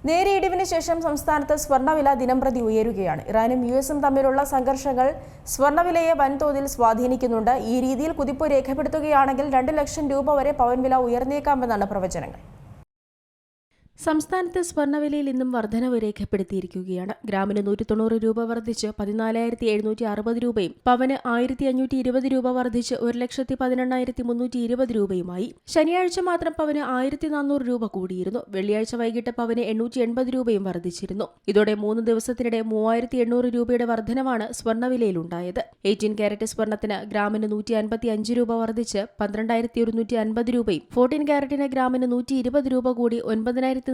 നേരിയ ഇടിവിന് ശേഷം സംസ്ഥാനത്ത് സ്വർണ്ണവില ദിനംപ്രതി ഉയരുകയാണ്. ഇറാനും യുഎസും തമ്മിലുള്ള സംഘർഷങ്ങൾ സ്വർണ്ണവിലയെ വൻതോതിൽ സ്വാധീനിക്കുന്നുണ്ട്. ഈ രീതിയിൽ കുതിപ്പ് രേഖപ്പെടുത്തുകയാണെങ്കിൽ 2 ലക്ഷം രൂപ വരെ പവൻ വില ഉയർന്നേക്കാമെന്നാണ് പ്രവചനങ്ങൾ. സംസ്ഥാനത്ത് സ്വർണ്ണവിലയിൽ ഇന്നും വർധനവ് രേഖപ്പെടുത്തിയിരിക്കുകയാണ്. ഗ്രാമിന് 190 രൂപ വർദ്ധിച്ച് 14,760 രൂപയും പവന് 1,520 രൂപ വർദ്ധിച്ച് 1,18,320 രൂപയുമായി. ശനിയാഴ്ച മാത്രം പവന് 1,400 രൂപ കൂടിയിരുന്നു. വെള്ളിയാഴ്ച വൈകിട്ട് പവന് 880 രൂപയും വർദ്ധിച്ചിരുന്നു. ഇതോടെ 3 ദിവസത്തിനിടെ 3,800 രൂപയുടെ വർധനവാണ് സ്വർണ്ണവിലയിലുണ്ടായത്. 18 കാരറ്റ് സ്വർണ്ണത്തിന് ഗ്രാമിന് 155 രൂപ വർദ്ധിച്ച് 12,150 രൂപയും 14 കാരറ്റിന് ഗ്രാമിന് 120 രൂപ കൂടി 9,460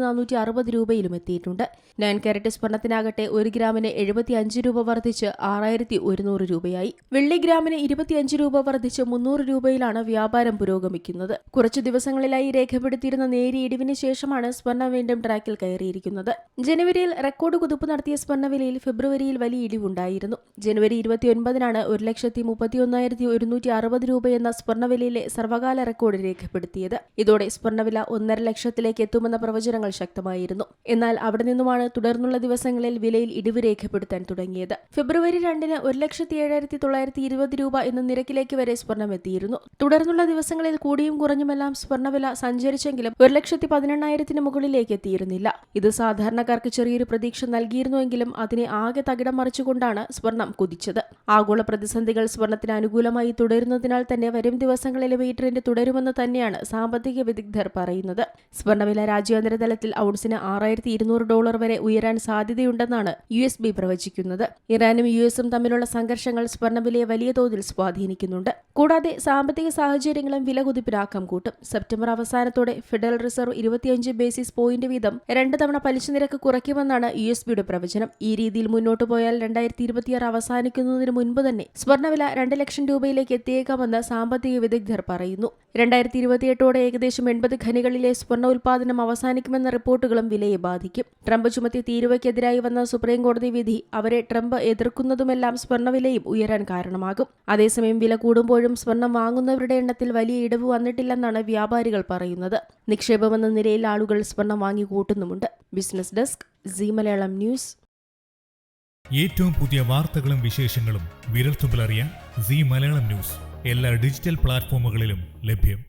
രൂപയിലും എത്തിയിട്ടുണ്ട്. 9 കാരറ്റ് സ്വർണ്ണത്തിനാകട്ടെ 1 ഗ്രാമിന് 75 രൂപ വർദ്ധിച്ച് 6,100 രൂപയായി. വെള്ളി ഗ്രാമിന് 25 രൂപ വർദ്ധിച്ച് 300 രൂപയിലാണ് വ്യാപാരം പുരോഗമിക്കുന്നത്. കുറച്ചു ദിവസങ്ങളിലായി രേഖപ്പെടുത്തിയിരുന്ന നേരിയ ഇടിവിന് ശേഷമാണ് സ്വർണ്ണം വീണ്ടും ട്രാക്കിൽ കയറിയിരിക്കുന്നത്. ജനുവരിയിൽ റെക്കോർഡ് കുതിപ്പ് നടത്തിയ സ്വർണ്ണവിലയിൽ ഫെബ്രുവരിയിൽ വലിയ ഇടിവുണ്ടായിരുന്നു. ജനുവരി 29-നാണ് 1,31,160 രൂപയെന്ന സ്വർണ്ണവിലയിലെ സർവകാല റെക്കോർഡ് രേഖപ്പെടുത്തിയത്. ഇതോടെ സ്വർണ്ണവില 1.5 ലക്ഷത്തിലേക്ക് എത്തുമെന്ന പ്രവചനങ്ങൾ ശക്തമായിരുന്നു. എന്നാൽ അവിടെ നിന്നുമാണ് തുടർന്നുള്ള ദിവസങ്ങളിൽ വിലയിൽ ഇടിവ് രേഖപ്പെടുത്താൻ തുടങ്ങിയത്. ഫെബ്രുവരി 2-ന് 1,07,920 രൂപ എന്ന നിരക്കിലേക്ക് വരെ സ്വർണം എത്തിയിരുന്നു. തുടർന്നുള്ള ദിവസങ്ങളിൽ കൂടിയും കുറഞ്ഞുമെല്ലാം സ്വർണ്ണവില സഞ്ചരിച്ചെങ്കിലും 1,18,000-ന് മുകളിലേക്ക് എത്തിയിരുന്നില്ല. ഇത് സാധാരണക്കാർക്ക് ചെറിയൊരു പ്രതീക്ഷ നൽകിയിരുന്നുവെങ്കിലും അതിനെ ആകെ തകിടം മറിച്ചുകൊണ്ടാണ് സ്വർണം കുതിച്ചത്. ആഗോള പ്രതിസന്ധികൾ സ്വർണത്തിന് അനുകൂലമായി തുടരുന്നതിനാൽ തന്നെ വരും ദിവസങ്ങളിലും ഈ ട്രെൻഡ് തുടരുമെന്ന് തന്നെയാണ് സാമ്പത്തിക വിദഗ്ധർ പറയുന്നത്. സ്വർണ്ണവില രാജ്യാന്തര തലത്തിൽ ഔൺസിന് $6,200 വരെ ഉയരാൻ സാധ്യതയുണ്ടെന്നാണ് USB പ്രവചിക്കുന്നത്. ഇറാനും യുഎസും തമ്മിലുള്ള സംഘർഷങ്ങൾ സ്വർണ്ണവിലയെ വലിയ തോതിൽ സ്വാധീനിക്കുന്നുണ്ട്. കൂടാതെ സാമ്പത്തിക സാഹചര്യങ്ങളും വില കുതിപ്പിനാക്കം കൂട്ടും. സെപ്റ്റംബർ അവസാനത്തോടെ ഫെഡറൽ റിസർവ് 25 ബേസിസ് പോയിന്റ് വീതം 2 തവണ പലിശ നിരക്ക് കുറയ്ക്കുമെന്നാണ് USBയുടെ പ്രവചനം. ഈ രീതിയിൽ മുന്നോട്ടു പോയാൽ 2026 അവസാനിക്കുന്നതിന് മുൻപ് തന്നെ സ്വർണ്ണവില 2 ലക്ഷം രൂപയിലേക്ക് എത്തിയേക്കാമെന്ന് സാമ്പത്തിക വിദഗ്ധർ പറയുന്നു. 2028ഓടെ ഏകദേശം 80 ഖനികളിലെ സ്വർണ്ണ ഉൽപാദനം അവസാനിക്കുമെന്ന റിപ്പോർട്ടുകളും വിലയെ ബാധിക്കും. ട്രംപ് ചുമത്തിയ തീരുവയ്ക്കെതിരായി വന്ന സുപ്രീം കോടതി വിധി അവരെ ട്രംപ് എതിർക്കുന്നതുമെല്ലാം സ്വർണ്ണവിലയും ഉയരാൻ കാരണമാകും. അതേസമയം വില കൂടുമ്പോഴും സ്വർണം വാങ്ങുന്നവരുടെ എണ്ണത്തിൽ വലിയ ഇടിവ് വന്നിട്ടില്ലെന്നാണ് വ്യാപാരികൾ പറയുന്നത്. നിക്ഷേപമെന്ന നിലയിൽ ആളുകൾ സ്വർണം വാങ്ങിക്കൂട്ടുന്നുമുണ്ട്. Business desk, Zee Malayalam news. ഏറ്റവും പുതിയ വാർത്തകളും വിശേഷങ്ങളും വിരൽത്തുമ്പിലറിയാൻ സീ മലയാളം ന്യൂസ് എല്ലാ ഡിജിറ്റൽ പ്ലാറ്റ്ഫോമുകളിലും ലഭ്യം.